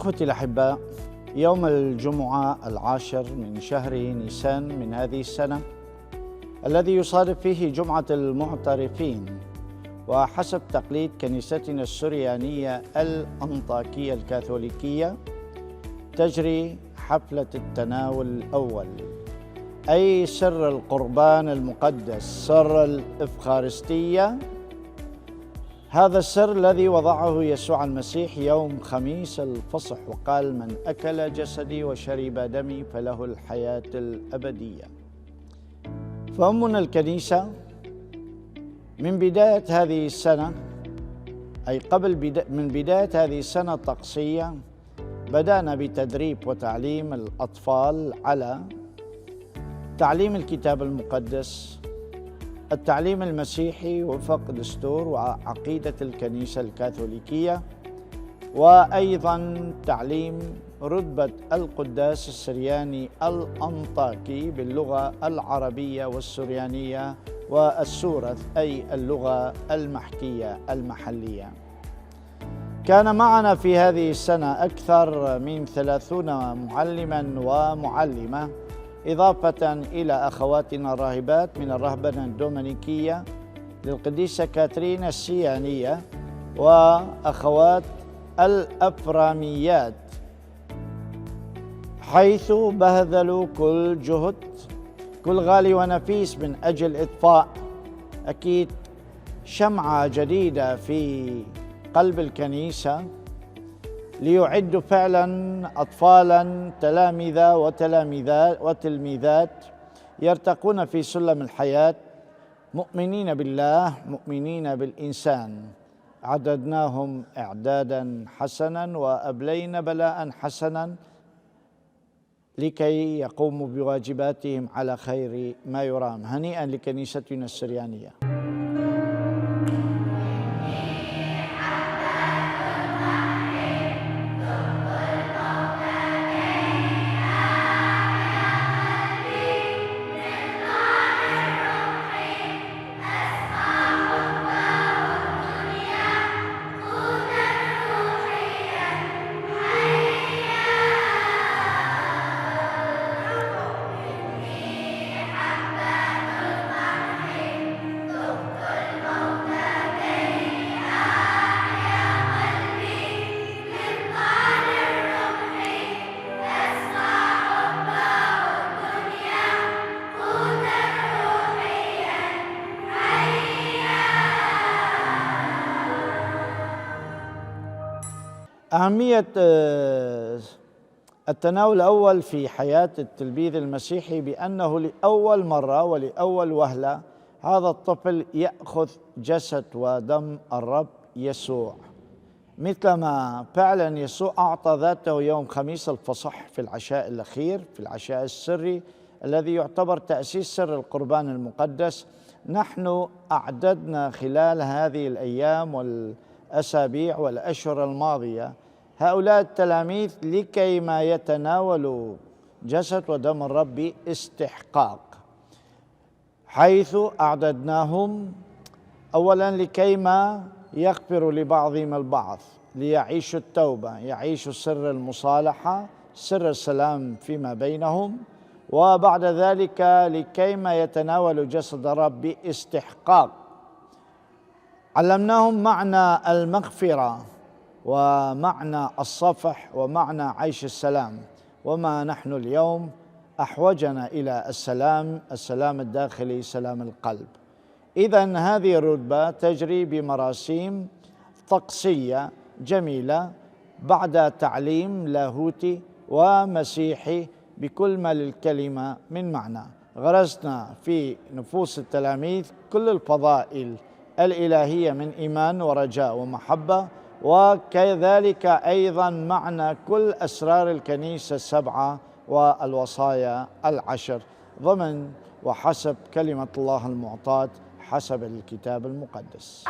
إخوتي الأحباء، يوم الجمعة 10 من شهر نيسان من هذه السنة الذي يصادف فيه جمعة المعترفين، وحسب تقليد كنيستنا السريانية الأنطاكية الكاثوليكية تجري حفلة التناول الأول، أي سر القربان المقدس، سر الإفخارستية. هذا السر الذي وضعه يسوع المسيح يوم خميس الفصح، وقال: من أكل جسدي وشرب دمي فله الحياة الأبدية. فأمنا الكنيسة من بداية هذه السنة، أي من بداية هذه السنة الطقسية، بدأنا بتدريب وتعليم الأطفال على تعليم الكتاب المقدس، التعليم المسيحي وفق دستور وعقيدة الكنيسة الكاثوليكية، وأيضا تعليم رتبة القداس السرياني الأنطاكي باللغة العربية والسريانية والسورث، أي اللغة المحكية المحلية. كان معنا في هذه السنة أكثر من 30 معلما ومعلمة، إضافة إلى أخواتنا الراهبات من الرهبنة الدومينيكية للقديسة كاترين السيانية، وأخوات الأفراميات، حيث بذلوا كل جهد، كل غالي ونفيس من أجل إطفاء أكيد شمعة جديدة في قلب الكنيسة، ليعدوا فعلا أطفالا تلامذة وتلميذات يرتقون في سلم الحياة، مؤمنين بالله، مؤمنين بالإنسان. عددناهم إعدادا حسنا وأبلينا بلاء حسنا لكي يقوموا بواجباتهم على خير ما يرام. هنيئا لكنيستنا السريانية. أهمية التناول الأول في حياة التلميذ المسيحي بأنه لأول مرة ولأول وهلة هذا الطفل يأخذ جسد ودم الرب يسوع، مثلما فعلا يسوع أعطى ذاته يوم خميس الفصح في العشاء الأخير، في العشاء السري الذي يعتبر تأسيس سر القربان المقدس. نحن أعددنا خلال هذه الأيام والأسابيع والأشهر الماضية هؤلاء التلاميذ لكي ما يتناولوا جسد ودم الرب باستحقاق، حيث أعددناهم أولا لكي ما يغفروا لبعضهم البعض، ليعيشوا التوبة، يعيشوا سر المصالحة، سر السلام فيما بينهم، وبعد ذلك لكي ما يتناولوا جسد الرب باستحقاق. علمناهم معنى المغفرة ومعنى الصفح ومعنى عيش السلام، وما نحن اليوم أحوجنا إلى السلام الداخلي، سلام القلب. إذن هذه الرتبة تجري بمراسيم طقسية جميلة بعد تعليم لاهوتي ومسيحي بكل ما للكلمة من معنى. غرسنا في نفوس التلاميذ كل الفضائل الإلهية من إيمان ورجاء ومحبة، وكذلك أيضا معنى كل أسرار الكنيسة السبعة والوصايا العشر ضمن وحسب كلمة الله المعطاة حسب الكتاب المقدس.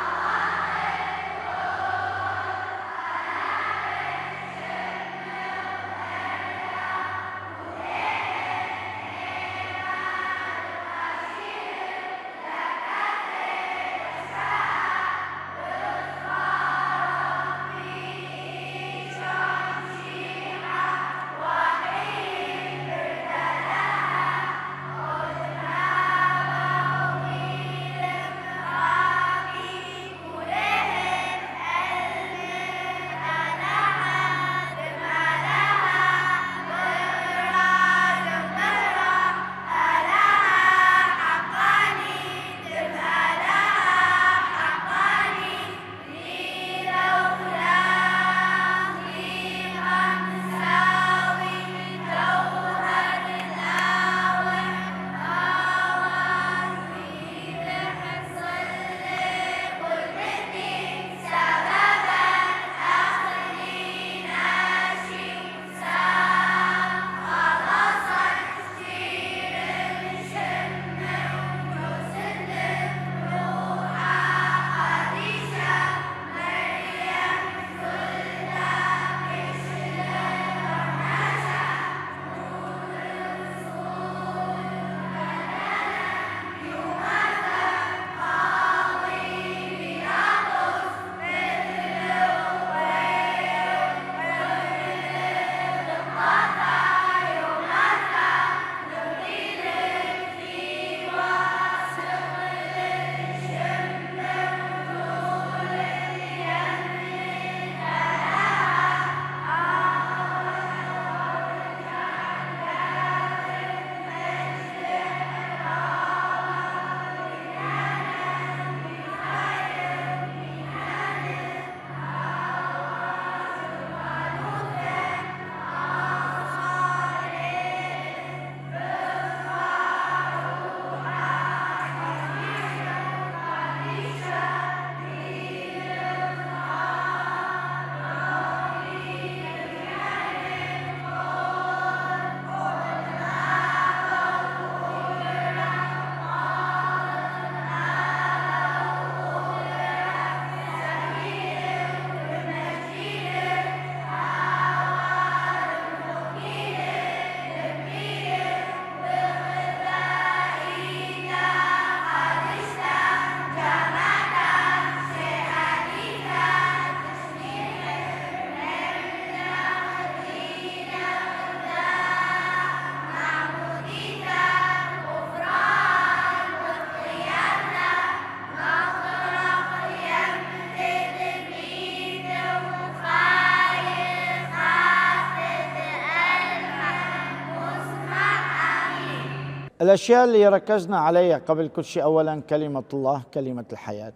الأشياء اللي ركزنا عليها قبل كل شيء، أولا كلمة الله، كلمة الحياة.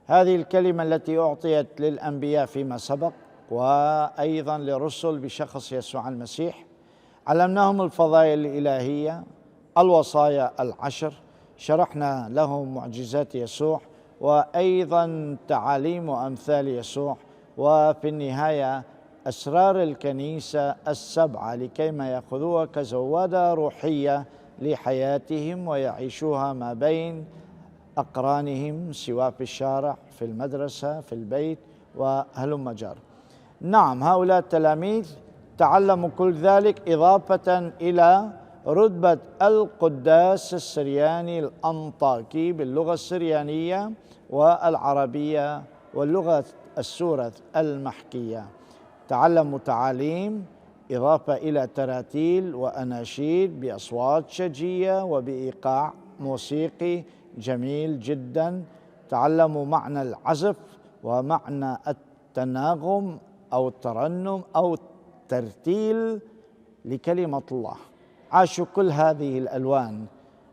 هذه الكلمة التي أعطيت للأنبياء فيما سبق وأيضا للرسل بشخص يسوع المسيح. علمناهم الفضائل الإلهية، الوصايا العشر، شرحنا لهم معجزات يسوع وأيضا تعاليم وأمثال يسوع، وفي النهاية أسرار الكنيسة السبعة لكيما يأخذوها كزوادة روحية لحياتهم ويعيشوها ما بين أقرانهم، سواء في الشارع، في المدرسة، في البيت، وهلم جار. نعم، هؤلاء التلاميذ تعلموا كل ذلك إضافة إلى رتبة القداس السرياني الأنطاكي باللغة السريانية والعربية واللغة السورة المحكية. تعلموا تعاليم إضافة إلى تراتيل وأناشيد بأصوات شجية وبإيقاع موسيقي جميل جدا. تعلموا معنى العزف ومعنى التناغم أو الترنم أو الترتيل لكلمة الله. عاشوا كل هذه الألوان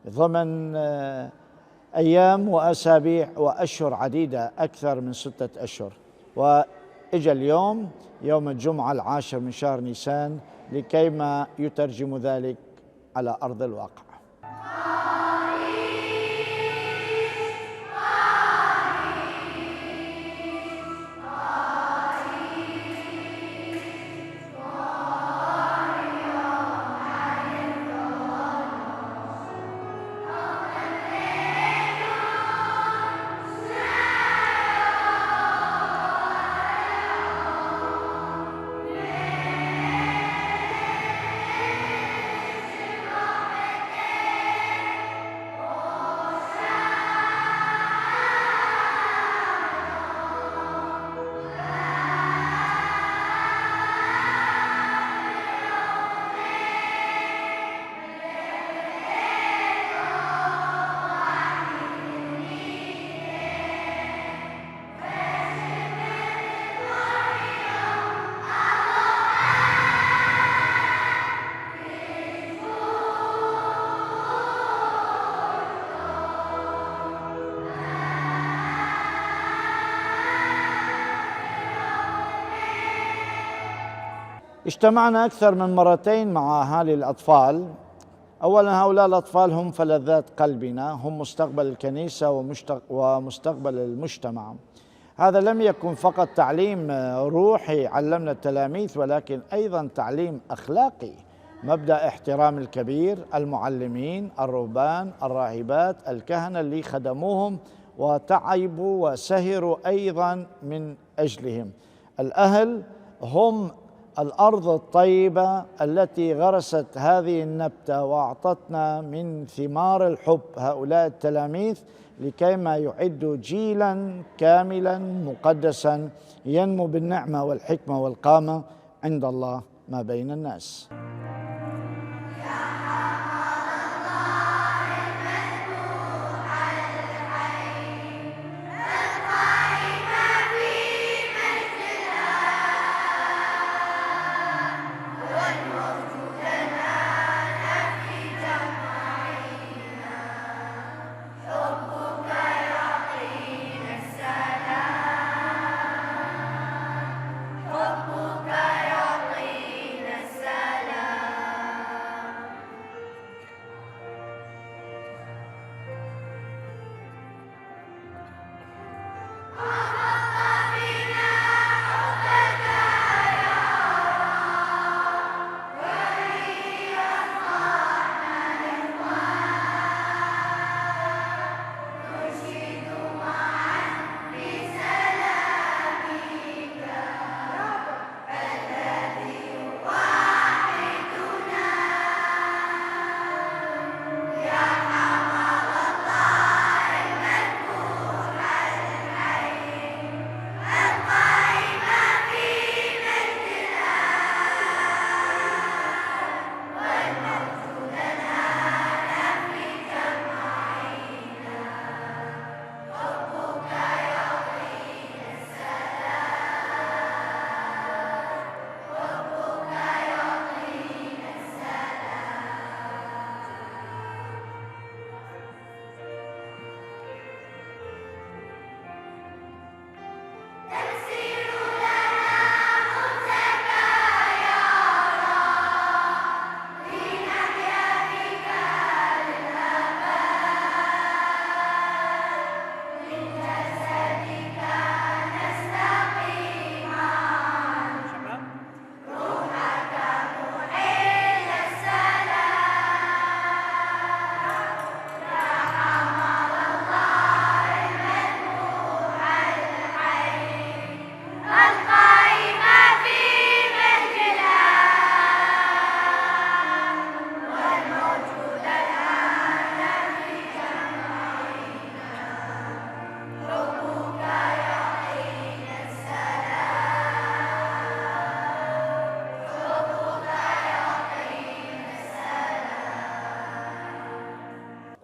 ضمن أيام وأسابيع وأشهر عديدة، أكثر من 6 أشهر، وإجا اليوم يوم الجمعة 10 من شهر نيسان لكيما يترجم ذلك على أرض الواقع. اجتمعنا أكثر من مرتين مع أهالي الأطفال. أولا، هؤلاء الأطفال هم فلذات قلبنا، هم مستقبل الكنيسة ومستقبل المجتمع. هذا لم يكن فقط تعليم روحي علمنا التلاميذ، ولكن أيضا تعليم أخلاقي. مبدأ احترام الكبير، المعلمين، الرهبان، الراهبات، الكهنة اللي خدموهم وتعبوا وسهروا أيضا من أجلهم. الأهل هم الأرض الطيبة التي غرست هذه النبتة وأعطتنا من ثمار الحب. هؤلاء التلاميذ لكيما يعدوا جيلا كاملا مقدسا ينمو بالنعمة والحكمة والقامة عند الله ما بين الناس.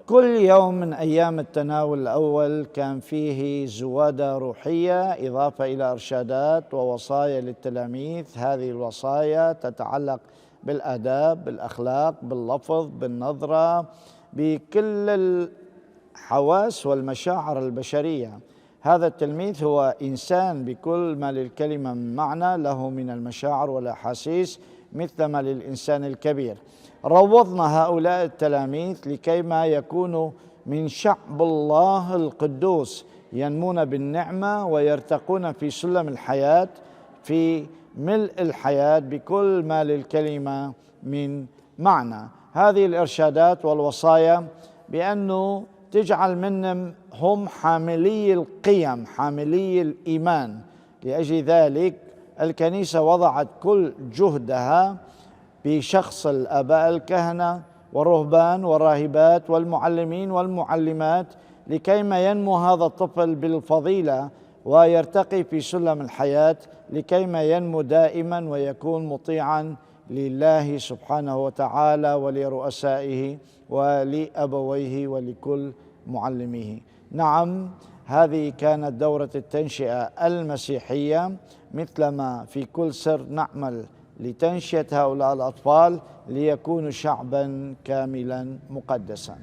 كل يوم من أيام التناول الأول كان فيه زوادة روحية إضافة إلى إرشادات ووصايا للتلاميذ. هذه الوصايا تتعلق بالآداب، بالأخلاق، باللفظ، بالنظرة، بكل الحواس والمشاعر البشرية. هذا التلميذ هو إنسان بكل ما للكلمة من معنى، له من المشاعر والأحاسيس مثل ما للإنسان الكبير. روضنا هؤلاء التلاميذ لكيما يكونوا من شعب الله القدوس، ينمون بالنعمة ويرتقون في سلم الحياة، في ملء الحياة بكل ما للكلمة من معنى. هذه الإرشادات والوصايا بأنه تجعل منهم هم حاملي القيم، حاملي الإيمان. لأجل ذلك الكنيسة وضعت كل جهدها بشخص الآباء الكهنة والرهبان والراهبات والمعلمين والمعلمات لكيما ينمو هذا الطفل بالفضيلة ويرتقي في سلم الحياة، لكيما ينمو دائما ويكون مطيعا لله سبحانه وتعالى ولرؤسائه ولأبويه ولكل معلميه. نعم، هذه كانت دورة التنشئة المسيحية. مثلما في كل سر نعمل لتنشئة هؤلاء الأطفال ليكونوا شعبا كاملا مقدسا.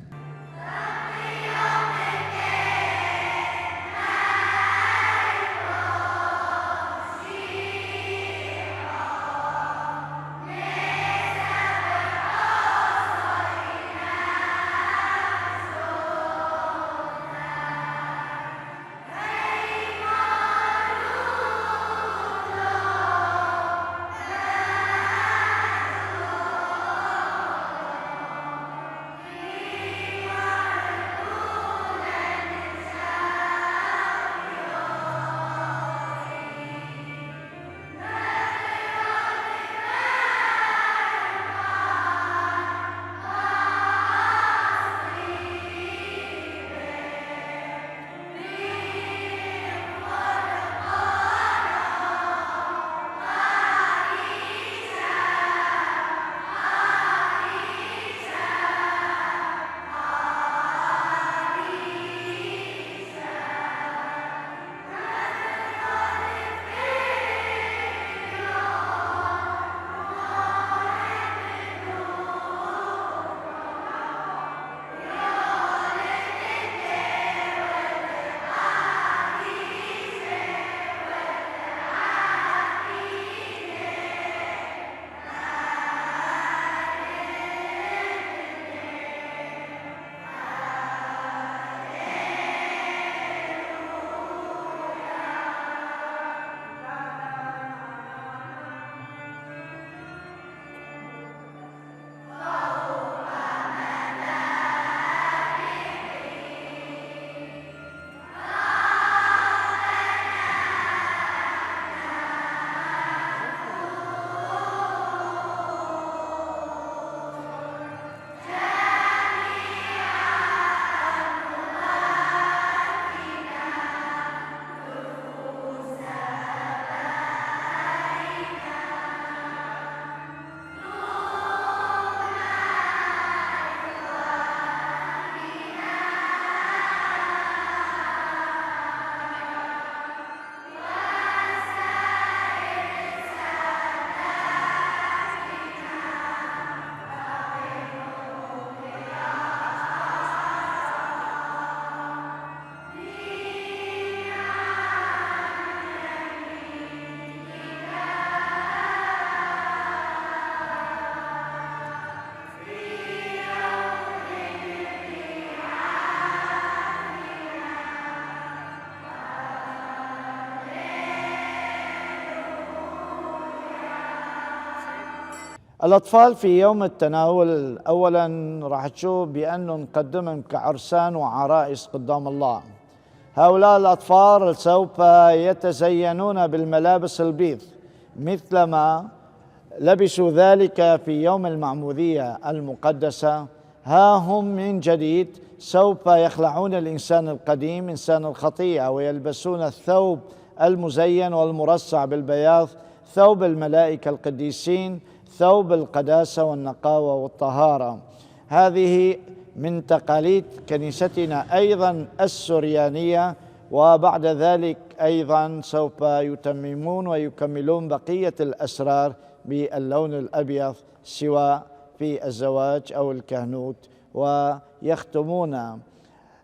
الأطفال في يوم التناول أولا راح تشوف بأنه نقدمهم كعرسان وعرائس قدام الله. هؤلاء الأطفال سوف يتزينون بالملابس البيض مثلما لبسوا ذلك في يوم المعمودية المقدسة. ها هم من جديد سوف يخلعون الإنسان القديم إنسان الخطيئة ويلبسون الثوب المزين والمرصع بالبياض، ثوب الملائكة القديسين، ثوب القداسة والنقاوة والطهارة. هذه من تقاليد كنيستنا أيضا السريانية، وبعد ذلك أيضا سوف يتممون ويكملون بقية الأسرار باللون الأبيض سواء في الزواج أو الكهنوت، ويختمون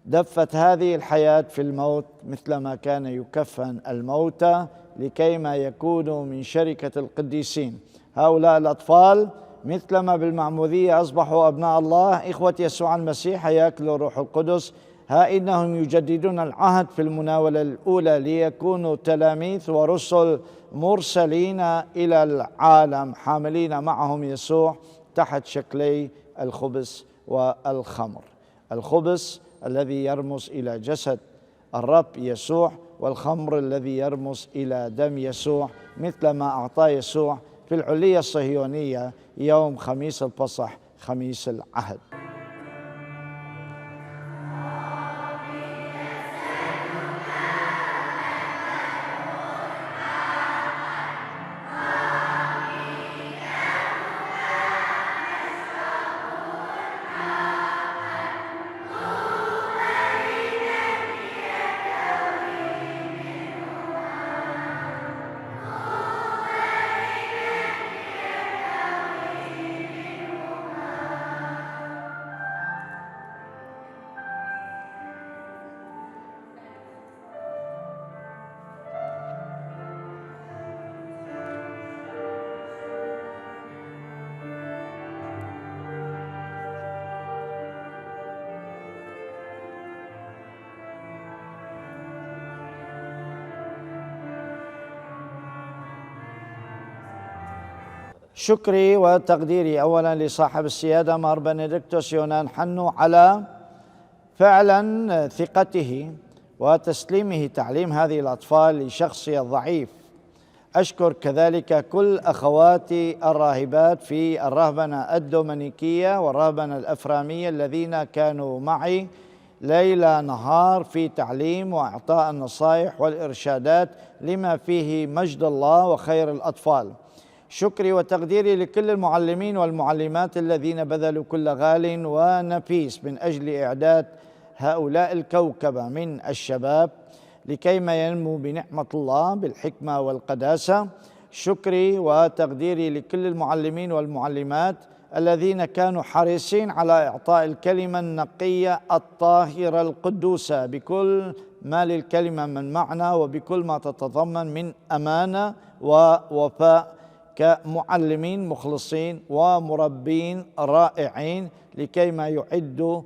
دفة هذه الحياة في الموت مثلما كان يكفن الموتى لكيما يكونوا من شركة القديسين. هؤلاء الأطفال مثلما بالمعمودية أصبحوا أبناء الله إخوة يسوع المسيح يأكلوا الروح القدس، ها إنهم يجددون العهد في المناولة الأولى ليكونوا تلاميذ ورسل مرسلين إلى العالم حاملين معهم يسوع تحت شكلي الخبز والخمر. الخبز الذي يرمز إلى جسد الرب يسوع، والخمر الذي يرمز إلى دم يسوع، مثلما أعطى يسوع في العلية الصهيونية يوم خميس الفصح خميس العهد. شكري وتقديري أولا لصاحب السيادة مار بنديكتوس يونان حنو على فعلا ثقته وتسليمه تعليم هذه الأطفال لشخصي الضعيف. أشكر كذلك كل أخواتي الراهبات في الرهبنة الدومينيكية والرهبنة الأفرامية الذين كانوا معي ليل نهار في تعليم وإعطاء النصائح والإرشادات لما فيه مجد الله وخير الأطفال. شكري وتقديري لكل المعلمين والمعلمات الذين بذلوا كل غال ونفيس من أجل إعداد هؤلاء الكوكبة من الشباب لكيما ينمو بنعمة الله بالحكمة والقداسة. شكري وتقديري لكل المعلمين والمعلمات الذين كانوا حريصين على إعطاء الكلمة النقية الطاهرة القدوسة بكل ما للكلمة من معنى وبكل ما تتضمن من أمانة ووفاء كمعلمين مخلصين ومربين رائعين لكيما يعدوا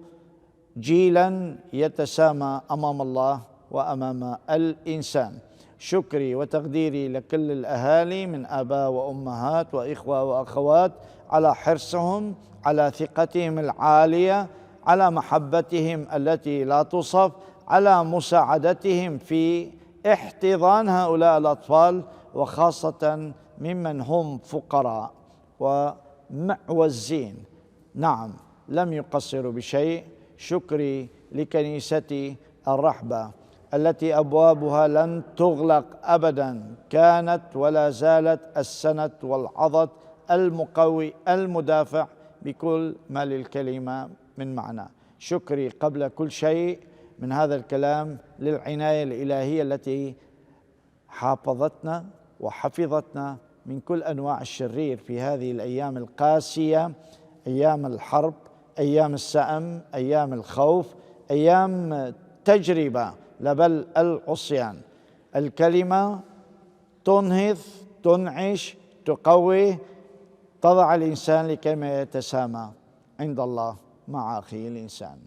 جيلا يتسامى أمام الله وأمام الإنسان. شكري وتقديري لكل الأهالي من آباء وأمهات وإخوة وأخوات على حرصهم، على ثقتهم العالية، على محبتهم التي لا توصف، على مساعدتهم في احتضان هؤلاء الأطفال وخاصة ممن هم فقراء ومعوزين. نعم، لم يقصروا بشيء. شكري لكنيستي الرحبة التي أبوابها لن تغلق أبدا، كانت ولا زالت السند والعضد المقوي المدافع بكل ما للكلمة من معنى. شكري قبل كل شيء من هذا الكلام للعناية الإلهية التي حافظتنا وحفظتنا من كل أنواع الشرير في هذه الأيام القاسية، أيام الحرب، أيام السأم، أيام الخوف، أيام تجربة بل العصيان. الكلمة تنهض، تنعش، تقوي، تضع الإنسان لكيما يتسامى عند الله مع أخيه الإنسان.